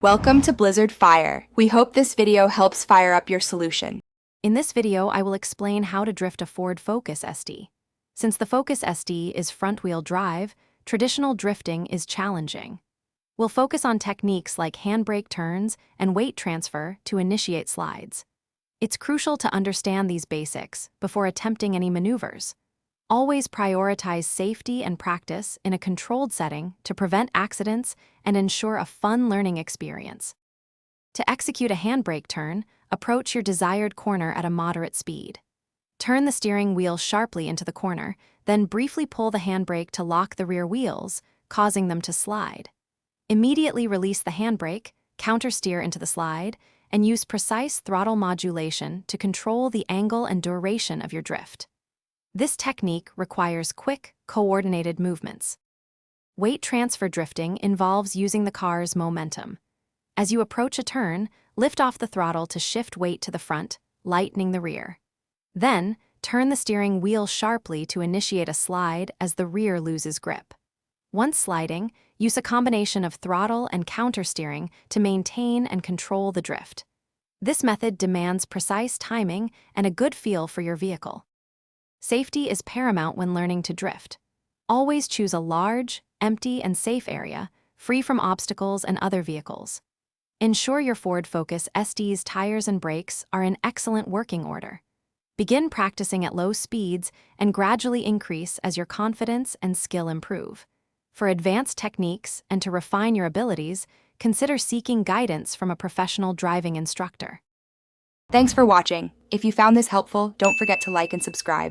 Welcome to Blizzard Fire. We hope this video helps fire up your solution. In this video, I will explain how to drift a Ford Focus ST. Since the Focus ST is front-wheel drive, traditional drifting is challenging. We'll focus on techniques like handbrake turns and weight transfer to initiate slides. It's crucial to understand these basics before attempting any maneuvers. Always prioritize safety and practice in a controlled setting to prevent accidents and ensure a fun learning experience. To execute a handbrake turn, approach your desired corner at a moderate speed. Turn the steering wheel sharply into the corner, then briefly pull the handbrake to lock the rear wheels, causing them to slide. Immediately release the handbrake, countersteer into the slide, and use precise throttle modulation to control the angle and duration of your drift. This technique requires quick, coordinated movements. Weight transfer drifting involves using the car's momentum. As you approach a turn, lift off the throttle to shift weight to the front, lightening the rear. Then, turn the steering wheel sharply to initiate a slide as the rear loses grip. Once sliding, use a combination of throttle and countersteering to maintain and control the drift. This method demands precise timing and a good feel for your vehicle. Safety is paramount when learning to drift. Always choose a large, empty, and safe area, free from obstacles and other vehicles. Ensure your Ford Focus ST's tires and brakes are in excellent working order. Begin practicing at low speeds and gradually increase as your confidence and skill improve. For advanced techniques and to refine your abilities, consider seeking guidance from a professional driving instructor. Thanks for watching. If you found this helpful, don't forget to like and subscribe.